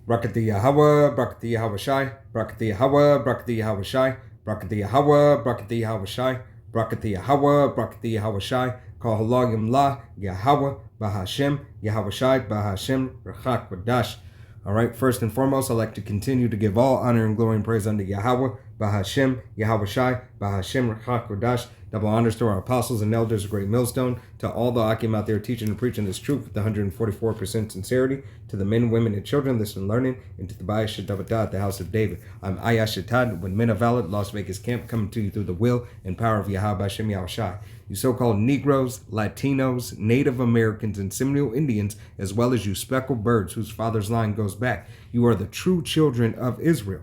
Brakati Yahweh, Brakati Yahweh Shai, Brakati Yahweh, Brakati Yahweh Shai, Brakati Yahweh, Brakati Yahweh Shai, Brakati Yahweh, Brakati Yahweh Shai, Kahalayim La, Yahweh, Bahashem, Yahweh Shai, Bahashem, Rachak Wadash. All right, first and foremost, I'd like to continue to give all honor and glory and praise unto Yahweh, Bahashem, Yahweh Shai, Bahashem, Rachak Wadash. Double honors to our apostles and elders of Great Millstone, to all the Akim out there teaching and preaching this truth with 144% sincerity, to the men, women, and children listening and learning, and to the Baya Shadavadah at the house of David. I'm Ayah Shatad, when men of valor, Las Vegas camp, coming to you through the will and power of Yahweh Hashem Yahushai. You so-called Negroes, Latinos, Native Americans, and Seminole Indians, as well as you speckled birds whose father's line goes back, you are the true children of Israel.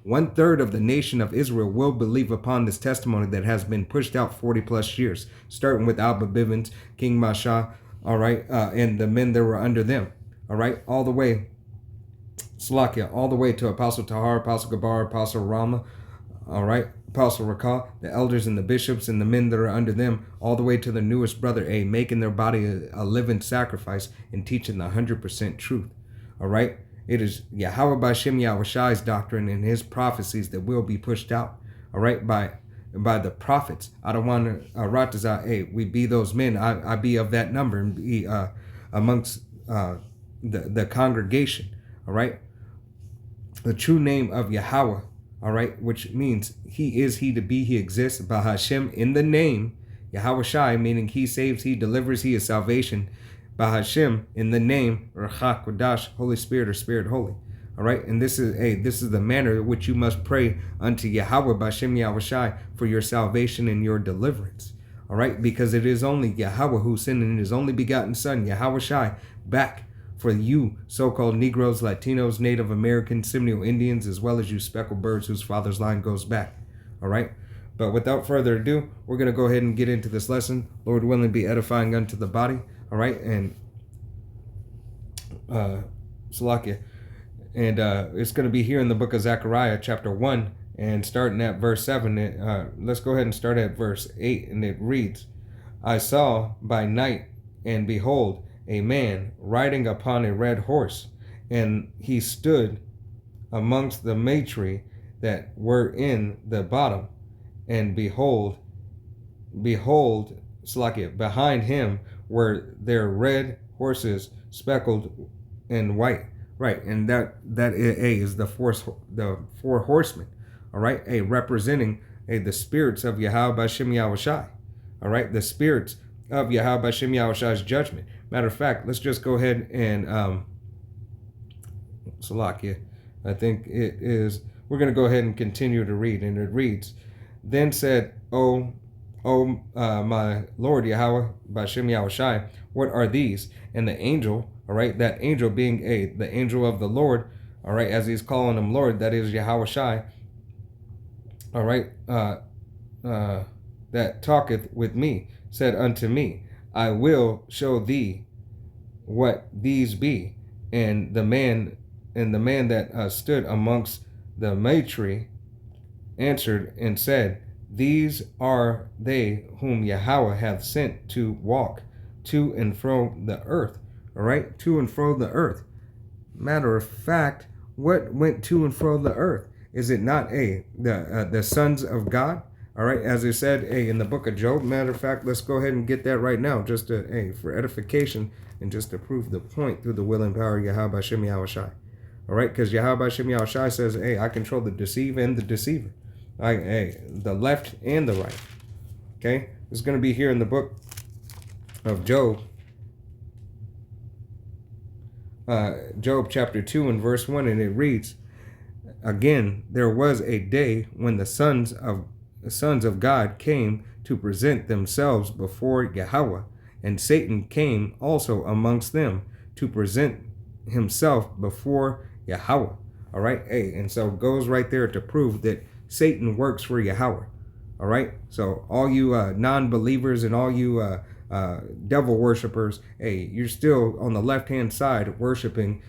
1/3 of the nation of Israel will believe upon this testimony that has been pushed out 40 plus years, starting with Abba Bivens, King Masha, all right, and the men that were under them, all right, all the way, Slakia, all the way to Apostle Tahar, Apostle Gabar, Apostle Rama, all right, Apostle Rakah, the elders and the bishops and the men that are under them, all the way to the newest brother, making their body a living sacrifice and teaching the 100% truth, all right. It is Yahweh Bashem Yahushai's doctrine and his prophecies that will be pushed out, all right, by the prophets. I don't want to, Ratazah, we be those men. I be of that number and be amongst the congregation, all right. The true name of Yahweh, all right, which means he is, he to be, he exists, Bahashem, in the name, Yahweh Shai, meaning he saves, he delivers, he is salvation, Bahashem, in the name, Rachak Wadash, Holy Spirit or Spirit Holy. All right, and this is the manner in which you must pray unto Yahweh Bashem Yahushai for your salvation and your deliverance. All right, because it is only Yahweh who sent in his only begotten Son, Yahweh Shai, back for you so-called Negroes, Latinos, Native Americans, Seminole Indians, as well as you speckled birds whose father's line goes back. All right, but without further ado, we're going to go ahead and get into this lesson. Lord willing, be edifying unto the body. All right, and Salakia, and it's going to be here in the book of Zechariah, chapter 1, and starting at verse 7. Let's go ahead and start at verse 8, and it reads, I saw by night, and behold, a man riding upon a red horse, and he stood amongst the matri that were in the bottom, and behold, Salakia, behind him were their red horses speckled and white, right? And that is the four horsemen, all right? Representing the spirits of Yahweh Bashem Yahushai, all right? The spirits of Yahweh Bashem Yahushai's judgment. Matter of fact, let's just go ahead and Salakia, I think it is. We're going to go ahead and continue to read, and it reads, then said, my Lord Yahweh, Bashem Yahushai, what are these? And the angel, all right, that angel being the angel of the Lord, all right, as he's calling him Lord, that is Yahweh Shai, all right, that talketh with me, said unto me, I will show thee what these be. And the man that stood amongst the matri answered and said, these are they whom Yahweh hath sent to walk to and fro the earth. All right, to and fro the earth. Matter of fact, what went to and fro the earth? Is it not the sons of God? All right, as it said in the book of Job. Matter of fact, let's go ahead and get that right now, just to for edification and just to prove the point through the will and power of Yahweh Bashem Yahushai. All right, because Yahweh Bashem Yahushai says, I control the deceiver and the deceiver. The left and the right. Okay, it's going to be here in the book of Job. Job chapter 2 and verse 1, and it reads, again, there was a day when the sons of God came to present themselves before Yahweh, and Satan came also amongst them to present himself before Yahweh. All right, and so it goes right there to prove that Satan works for Yahweh. All right, so all you non-believers and all you devil worshippers, you're still on the left-hand side worshiping,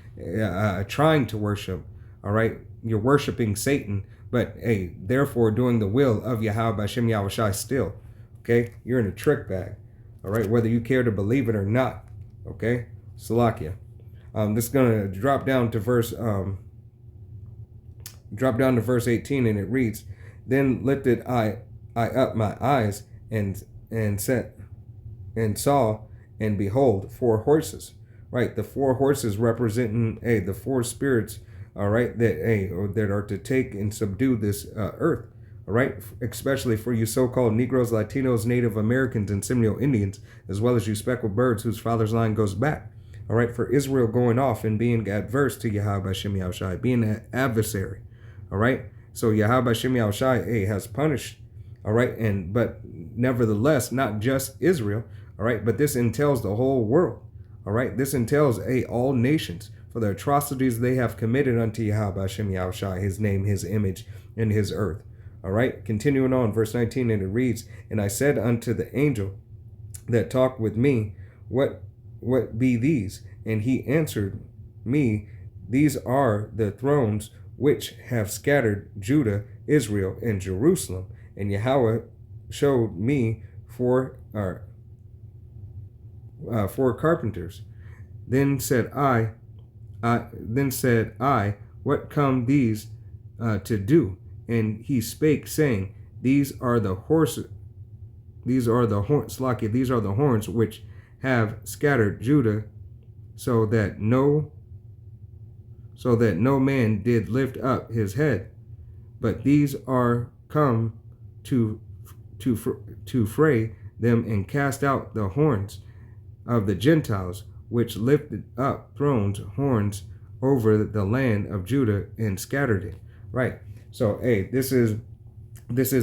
trying to worship. All right, you're worshiping Satan, but therefore doing the will of Yahweh Bashem Yahushai still. Okay, you're in a trick bag. All right, whether you care to believe it or not. Okay, Salakia. This is going to drop down to verse 18, and it reads, "Then lifted I up my eyes and set and saw, and behold, 4 horses." Right, the 4 horses representing the 4 spirits. All right, that are to take and subdue this earth. All right, especially for you so-called Negroes, Latinos, Native Americans, and Seminole Indians, as well as you speckled birds whose father's line goes back. All right, for Israel going off and being adverse to Yahweh Shem Yahushai, being an adversary. All right, so Yahweh Shem Yahushai has punished. All right, but nevertheless, not just Israel. All right, but this entails the whole world. All right, this entails all nations for the atrocities they have committed unto Yahweh Shem Yahushai, his name, his image, and his earth. All right, continuing on, verse 19, and it reads, "And I said unto the angel that talked with me, What be these? And he answered me, These are the thrones which have scattered Judah, Israel, and Jerusalem. And Yahweh showed me 4 carpenters. Then said I, What come these to do? And he spake, saying, These are the horns which have scattered Judah, so that no man did lift up his head. But these are come to fray them and cast out the horns of the Gentiles, which lifted up horns over the land of Judah and scattered it." Right. So, this is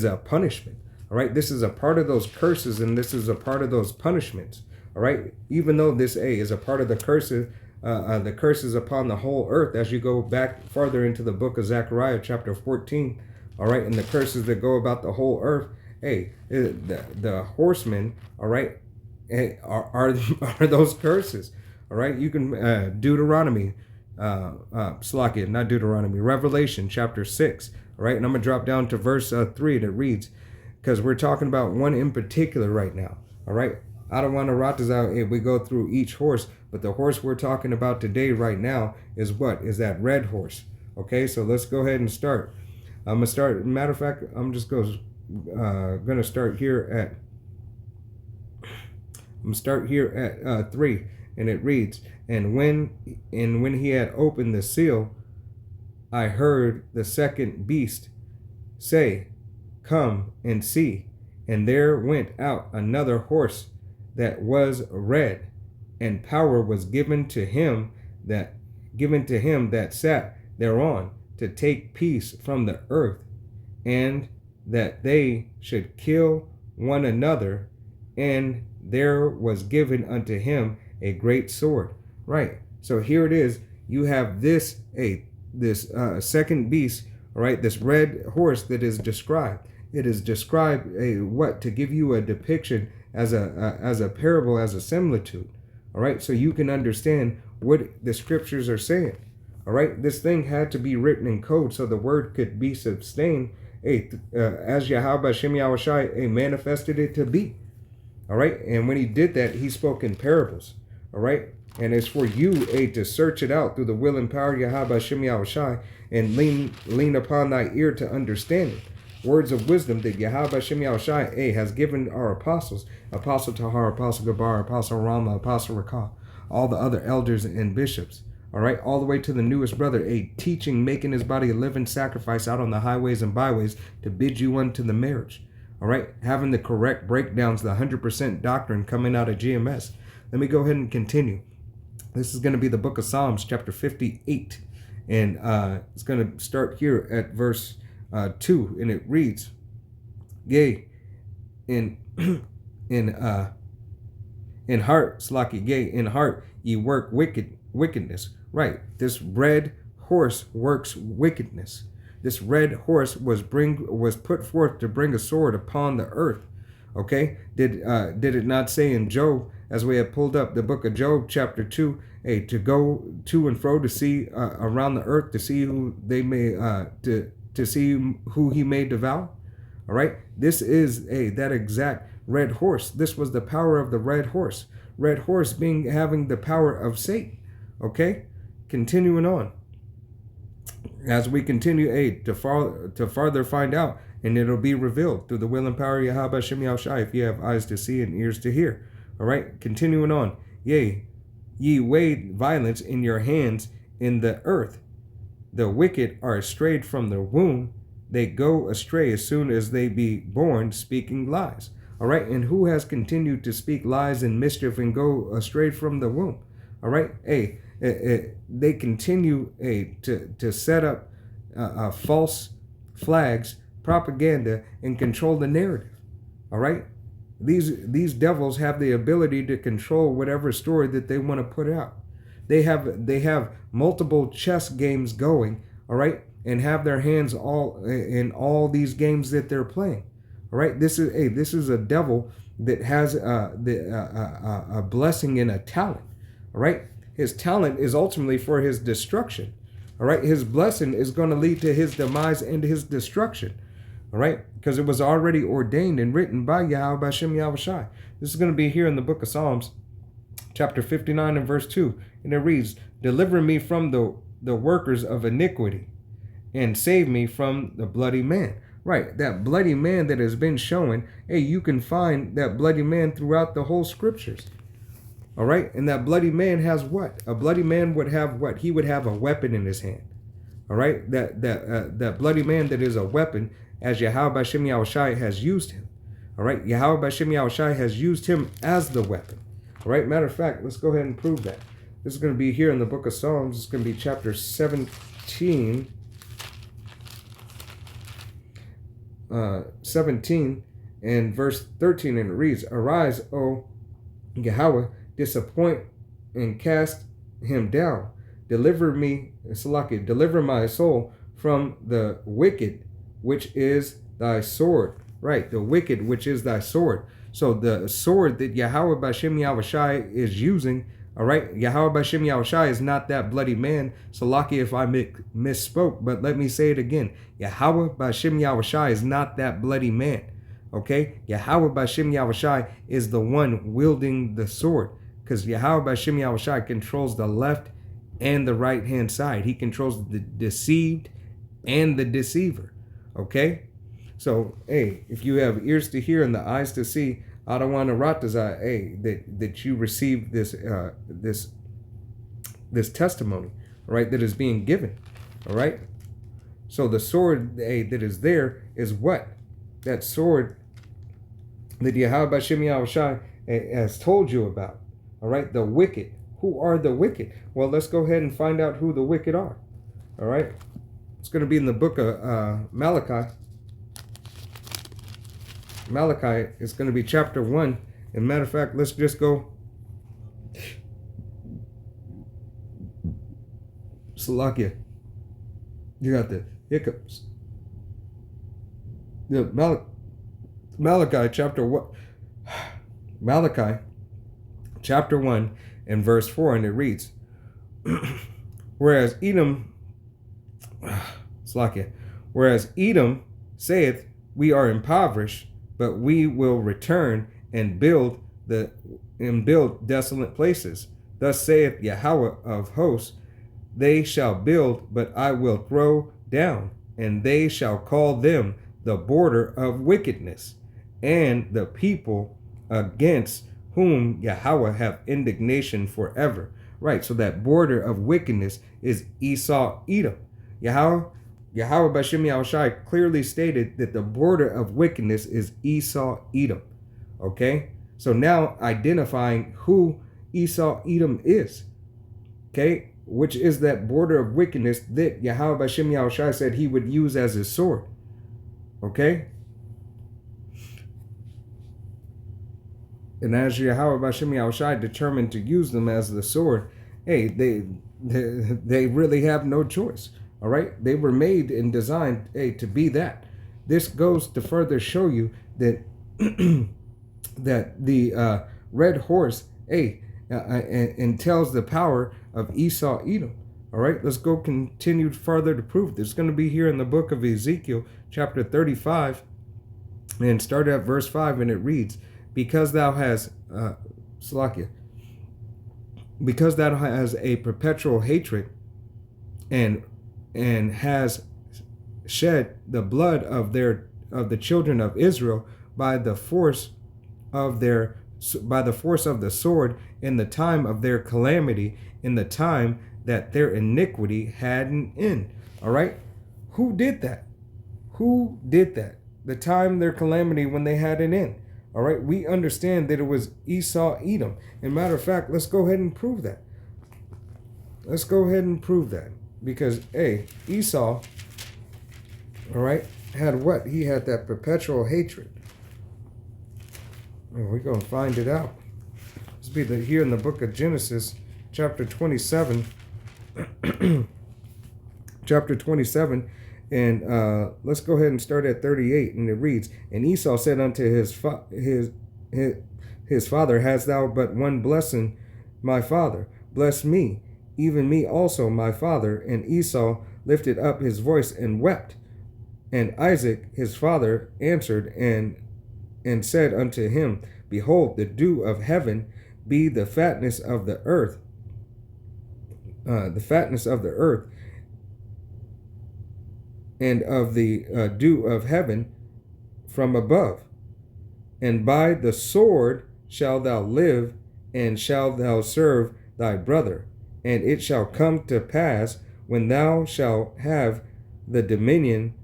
a punishment. All right. This is a part of those curses, and this is a part of those punishments. All right. Even though this is a part of the curses upon the whole earth, as you go back farther into the book of Zechariah, chapter 14. All right, and the curses that go about the whole earth. The horsemen. All right, are those curses. All right, you can Deuteronomy. Slakia, not Deuteronomy, Revelation chapter 6. All right, and I'm going to drop down to verse 3, and it reads, because we're talking about one in particular right now. All right, I don't want to rot this out if we go through each horse, but the horse we're talking about today right now is what? Is that red horse. Okay, so let's go ahead and start. I'm going to start, matter of fact, I'm just going to start here at 3, and it reads, And when he had opened the seal, I heard the second beast say, Come and see. And there went out another horse that was red, and power was given to him that sat thereon, to take peace from the earth, and that they should kill one another. And there was given unto him a great sword. Right. So here it is. You have this second beast. All right. This red horse that is described. It is described to give you a depiction as a parable, as a similitude. All right. So you can understand what the scriptures are saying. All right. This thing had to be written in code so the word could be sustained. As Yahweh Shem Yahushai manifested it to be. All right. And when he did that, he spoke in parables. All right. And it's for you, to search it out through the will and power of Yahweh Shem Yahushai, and lean upon thy ear to understand it. Words of wisdom that Yahweh Shem Yahushai has given our apostles, Apostle Tahar, Apostle Gabar, Apostle Rama, Apostle Rakah, all the other elders and bishops. All right, all the way to the newest brother, teaching, making his body a living sacrifice out on the highways and byways to bid you unto the marriage. All right, having the correct breakdowns, the 100% doctrine coming out of GMS. Let me go ahead and continue. This is going to be the book of Psalms, chapter 58. And it's going to start here at verse 2. And it reads, Yea, in heart, Slaki, yea, in heart ye work wickedness. Right. This red horse works wickedness. This red horse was put forth to bring a sword upon the earth. Okay. Did it not say in Job, as we have pulled up the book of Job, chapter 2, to go to and fro to see around the earth to see who they may to see who he may devour? All right. This is that exact red horse. This was the power of the red horse. Red horse having the power of Satan. Okay? Continuing on. As we continue, to farther find out, and it'll be revealed through the will and power of Yahweh Shem Yahushai, if you have eyes to see and ears to hear. All right? Continuing on. Yea, ye weigh violence in your hands in the earth. The wicked are strayed from the womb. They go astray as soon as they be born, speaking lies. All right? And who has continued to speak lies and mischief and go astray from the womb? All right? They continue to set up false flags, propaganda, and control the narrative. All right? These devils have the ability to control whatever story that they want to put out. They have multiple chess games going, all right, and have their hands all in all these games that they're playing. All right, this is a devil that has a blessing and a talent. All right, his talent is ultimately for his destruction. All right, his blessing is going to lead to his demise and his destruction. All right, because it was already ordained and written by Yahweh Shem Yahushai. This is going to be here in the book of Psalms, chapter 59 and verse 2. And it reads, deliver me from the workers of iniquity and save me from the bloody man. Right, that bloody man that has been shown, you can find that bloody man throughout the whole scriptures. All right, and that bloody man has what? A bloody man would have what? He would have a weapon in his hand. All right, that bloody man that is a weapon, as Yahweh Shem Yahushai has used him. All right, Yahweh Shem Yahushai has used him as the weapon. All right, matter of fact, let's go ahead and prove that. This is going to be here in the book of Psalms. It's going to be chapter 17, 17 and verse 13, and it reads, arise, O Yahweh, disappoint and cast him down. Deliver me, Salaki, deliver my soul from the wicked, which is thy sword. Right, the wicked, which is thy sword. So the sword that Yahweh Bashem Yahushai is using, all right, Yahweh Bashem Yahushai is not that bloody man. Salaki if I misspoke, but let me say it again. Yahweh Bashem Yahushai is not that bloody man. Okay, Yahweh Bashem Yahushai is the one wielding the sword, because Yahweh Bashem Yahushai controls the left and the right hand side. He controls the deceived and the deceiver. Okay. So, if you have ears to hear and the eyes to see, I don't want to that you receive this this testimony, all right, that is being given, all right. So the sword that is there is what? That sword that Yahweh Shem Yahushai has told you about, all right. The wicked. Who are the wicked? Well, let's go ahead and find out who the wicked are, all right. It's going to be in the book of Malachi. Malachi is going to be chapter 1. And matter of fact, let's just go. Salakia. You got the hiccups. Malachi chapter 1. Malachi chapter 1 and verse 4. And it reads, whereas Edom saith, we are impoverished, but we will return and build desolate places. Thus saith Yahweh of hosts, they shall build, but I will throw down, and they shall call them the border of wickedness, and the people against whom Yahweh have indignation forever. Right, so that border of wickedness is Esau, Edom. Yahweh Bashem Yahushai clearly stated that the border of wickedness is Esau, Edom. Okay? So now identifying who Esau, Edom is. Okay? Which is that border of wickedness that Yahweh Bashem Yahushai said he would use as his sword. Okay? And as Yahweh Bashem Yahushai determined to use them as the sword, they really have no choice. All right, they were made and designed, to be that. This goes to further show you that that the red horse, entails the power of Esau, Edom. All right, let's go continue further to prove this. It's going to be here in the book of Ezekiel, chapter 35, and start at verse 5, and it reads, because thou hast, because thou has a perpetual hatred and has shed the blood of the children of Israel by the force of the sword in the time of their calamity, in the time that their iniquity had an end. All right? Who did that? Who did that? The time their calamity when they had an end. All right? We understand that it was Esau, Edom. And matter of fact, let's go ahead and prove that. Let's go ahead and prove that. Because, Esau, all right, had what? He had that perpetual hatred. And we're going to find it out. This be here in the book of Genesis, chapter 27. Chapter 27. And let's go ahead and start at 38. And it reads, and Esau said unto his father, hast thou but one blessing, my father? Bless me, even me also, my father. And Esau lifted up his voice and wept. And Isaac his father answered and said unto him, behold, the dew of heaven be the fatness of the earth, and of the dew of heaven from above. And by the sword shalt thou live, and shalt thou serve thy brother. And it shall come to pass, when thou shalt have the dominion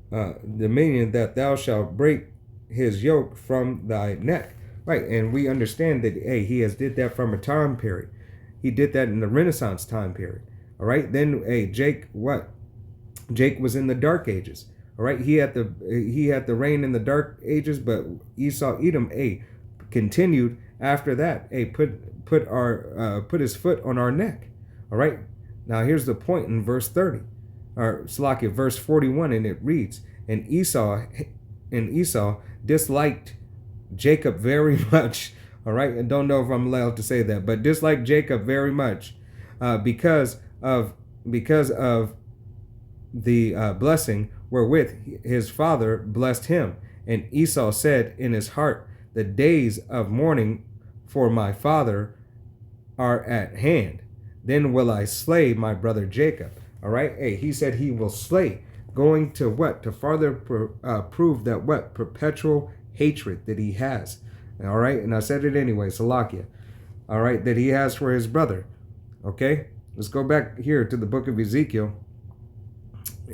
that thou shalt break his yoke from thy neck. Right, and we understand that, he has did that from a time period. He did that in the Renaissance time period. All right, then, Jake, what? Jake was in the Dark Ages. All right, he had the reign in the Dark Ages, but Esau, Edom, continued after that. Put his foot on our neck. All right, now here's the point in verse 30, or Salakia, verse 41, and it reads, and Esau disliked Jacob very much. All right, and don't know if I'm allowed to say that, but disliked Jacob very much, because of the blessing wherewith his father blessed him. And Esau said in his heart, the days of mourning for my father are at hand. Then will I slay my brother Jacob. All right, he said he will slay, going to what? To further prove that what? Perpetual hatred that he has. All right, and I said it anyway, Salakia. All right, that he has for his brother. Okay, let's go back here to the book of Ezekiel.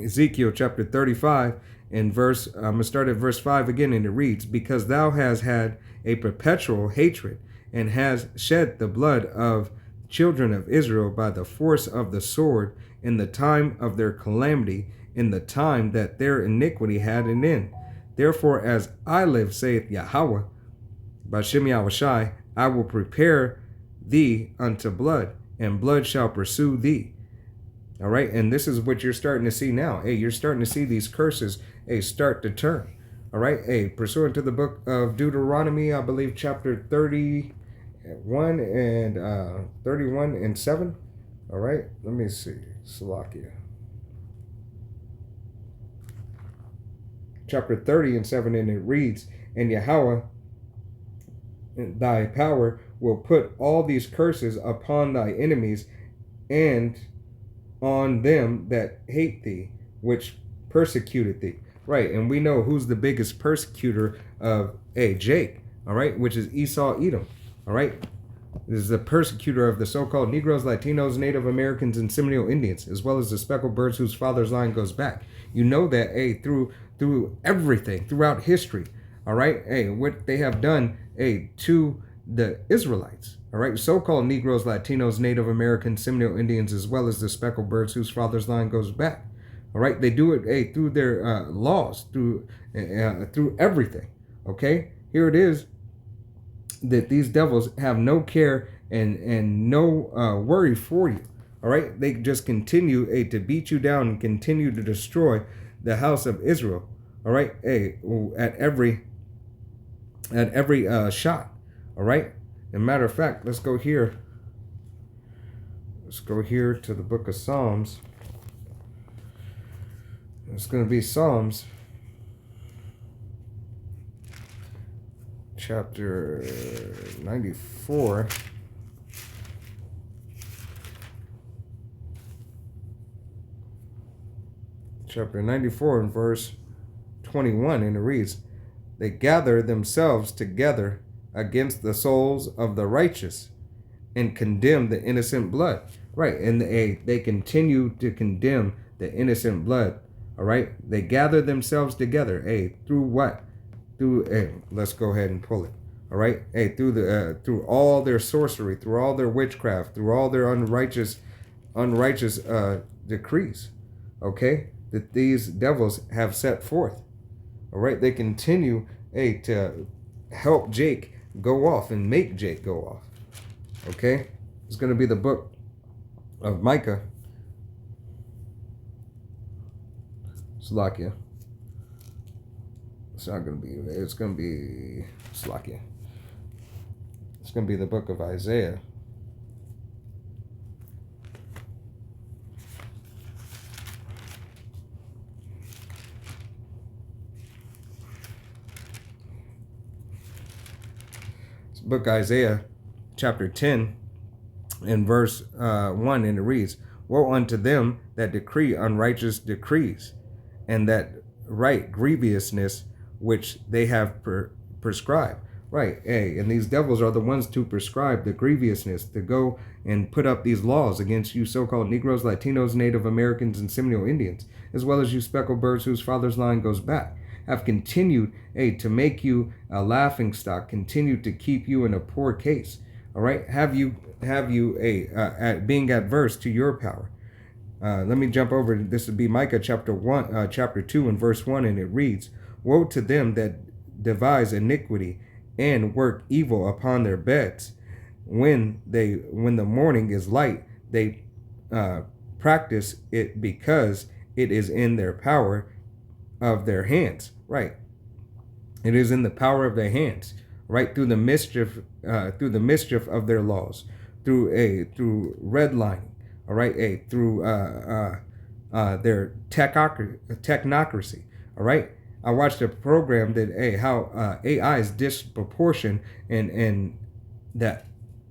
Ezekiel chapter 35 and I'm going to start at verse 5 again, and it reads, because thou hast had a perpetual hatred and has shed the blood of children of Israel by the force of the sword in the time of their calamity, in the time that their iniquity had an end. Therefore, as I live, saith Yahweh, Bashem Yahushai, I will prepare thee unto blood, and blood shall pursue thee. All right, and this is what you're starting to see now. You're starting to see these curses, start to turn. All right, pursuant to the book of Deuteronomy, I believe chapter 31 and 7. All right, let me see, Salakia. Chapter 30 and 7, and it reads, and Yahweh, thy power, will put all these curses upon thy enemies, and on them that hate thee, which persecuted thee. Right, and we know who's the biggest persecutor of Jake, all right, which is Esau, Edom. All right, this is the persecutor of the so-called Negroes, Latinos, Native Americans, and Seminole Indians, as well as the speckled birds whose father's line goes back. You know that through everything throughout history. All right, what they have done to the Israelites. All right, so-called Negroes, Latinos, Native Americans, Seminole Indians, as well as the speckled birds whose father's line goes back. All right, they do it through their laws, through everything. Okay, here it is that these devils have no care and no worry for you. All right, they just continue to beat you down and continue to destroy the house of Israel. All right, at every shot. All right. As a matter of fact, let's go here. Let's go here to the book of Psalms. It's going to be Psalms chapter 94. chapter 94 and verse 21, and it reads, they gather themselves together against the souls of the righteous and condemn the innocent blood. Right, and they continue to condemn the innocent blood. All right, they gather themselves together. Through what? Through let's go ahead and pull it. All right, through all their sorcery, through all their witchcraft, through all their unrighteous decrees. Okay, that these devils have set forth. All right, they continue to help Jake go off and make Jake go off. Okay, it's going to be the book of Micah. Slakia. It's not going to be, it's going to be Slakia. It's going to be the book of Isaiah. It's book of Isaiah, chapter 10, and verse 1, and it reads, woe unto them that decree unrighteous decrees, and that write grievousness which they have prescribed. Right, and these devils are the ones to prescribe the grievousness, to go and put up these laws against you so-called Negroes, Latinos, Native Americans, and Seminole Indians, as well as you speckled birds whose father's line goes back, have continued, to make you a laughing stock, continue to keep you in a poor case. All right, have you being adverse to your power. Let me jump over. This would be Micah chapter 2 and verse 1, and it reads, woe to them that devise iniquity and work evil upon their beds. When the morning is light, they practice it because it is in their power of their hands. Right. It is in the power of their hands. Right, through the mischief of their laws, through redlining. All right, through their technocracy. All right. I watched a program that how AI is disproportionate and that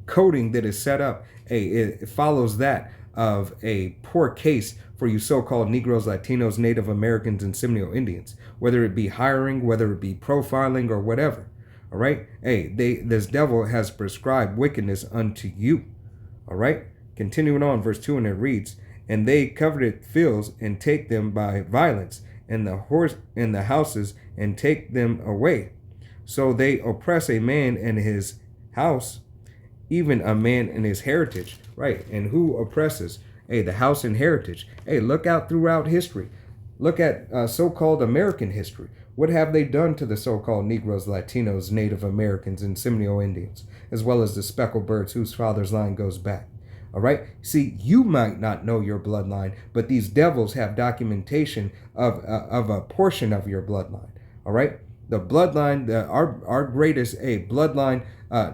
coding that is set up, it follows that of a poor case for you so-called Negroes, Latinos, Native Americans, and Seminole Indians, whether it be hiring, whether it be profiling, or whatever. All right, this devil has prescribed wickedness unto you. All right, continuing on, verse 2, and it reads, and they coveted fields and take them by violence, and the houses and take them away. So they oppress a man in his house, even a man in his heritage. Right, and who oppresses? The house and heritage. Look out throughout history. Look at so-called American history. What have they done to the so-called Negroes, Latinos, Native Americans, and Seminole Indians, as well as the speckled birds whose father's line goes back? All right. See, you might not know your bloodline, but these devils have documentation of a portion of your bloodline. All right. The bloodline, our greatest bloodline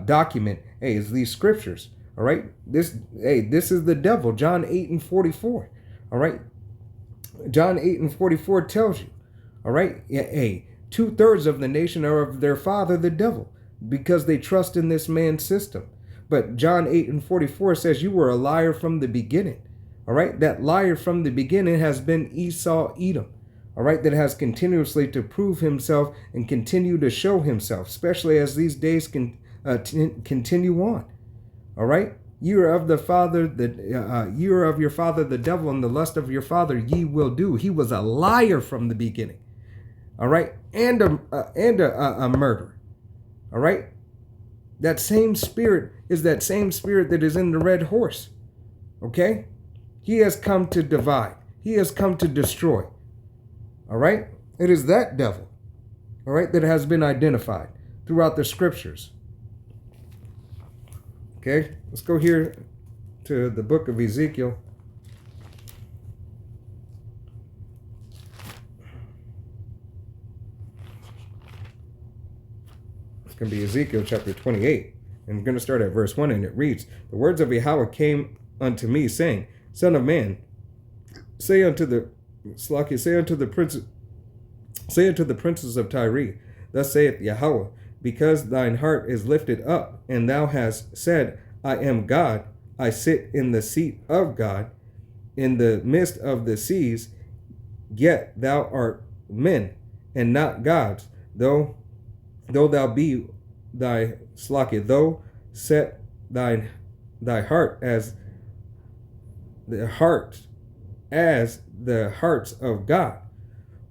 document is these scriptures. All right. This is the devil. John 8 and 44. All right. John 8 and 44 tells you. All right. 2/3 of the nation are of their father, the devil, because they trust in this man's system. But John 8 and 44 says you were a liar from the beginning. All right. That liar from the beginning has been Esau Edom. All right. That has continuously to prove himself and continue to show himself, especially as these days can continue on. All right. You are of the father, you are of your father, the devil, and the lust of your father ye will do. He was a liar from the beginning. All right. And a murderer. All right. That same spirit is that same spirit that is in the red horse. Okay? He has come to divide. He has come to destroy. All right? It is that devil, all right, that has been identified throughout the scriptures. Okay? Let's go here to the book of Ezekiel. It's going to be Ezekiel chapter 28. And we're going to start at verse 1, and it reads, the words of Yahweh came unto me, saying, Son of man, say unto the princes of Tyre, thus saith Yahweh, because thine heart is lifted up, and thou hast said, I am God, I sit in the seat of God, in the midst of the seas, Yet thou art men, and not gods, though thou be thy slacket, though set thy heart as the hearts of God.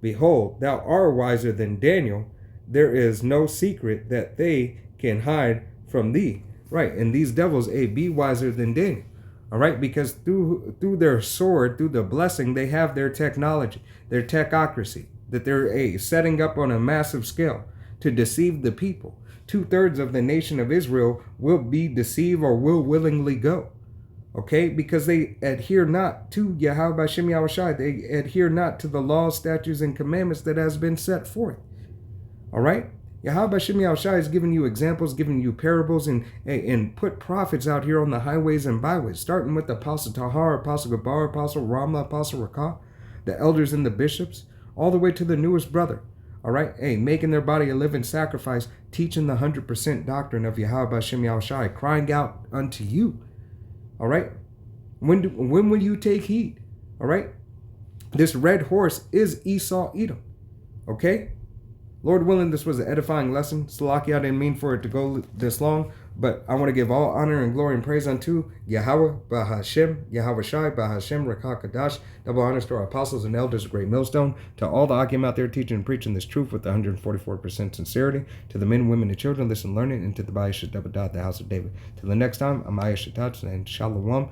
Behold, thou art wiser than Daniel. There is no secret that they can hide from thee. Right, and these devils, be wiser than Daniel. All right, because through their sword, through the blessing, they have their technology, their techocracy, that they're setting up on a massive scale to deceive the people. 2/3 of the nation of Israel will be deceived or will willingly go. Okay, because they adhere not to Yahweh Bashem Yahushai. They adhere not to the laws, statutes, and commandments that has been set forth. All right? Yahweh Bashem Yahushai is giving you examples, giving you parables, and put prophets out here on the highways and byways, starting with the Apostle Tahar, Apostle Gabar, Apostle Ramla, Apostle Rakah, the elders and the bishops, all the way to the newest brother. All right? Making their body a living sacrifice, teaching the 100% doctrine of Yahweh Bashem Yahushai, crying out unto you. All right. When will you take heed? All right. This red horse is Esau Edom. Okay. Lord willing, this was an edifying lesson. Salaki, I didn't mean for it to go this long, but I want to give all honor and glory and praise unto Yahweh, Bahashem, Yahweh Shai, Bahashem, Rakah Kadash. Double honors to our apostles and elders of Great Millstone, to all the Akim out there teaching and preaching this truth with 144% sincerity, to the men, women, and children, listen, learning, and to the Bayis Shadabadat, the house of David. Till the next time, I'm Ayah Shatat, and Shalom,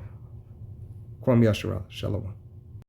Kwam Yashara, Shalom.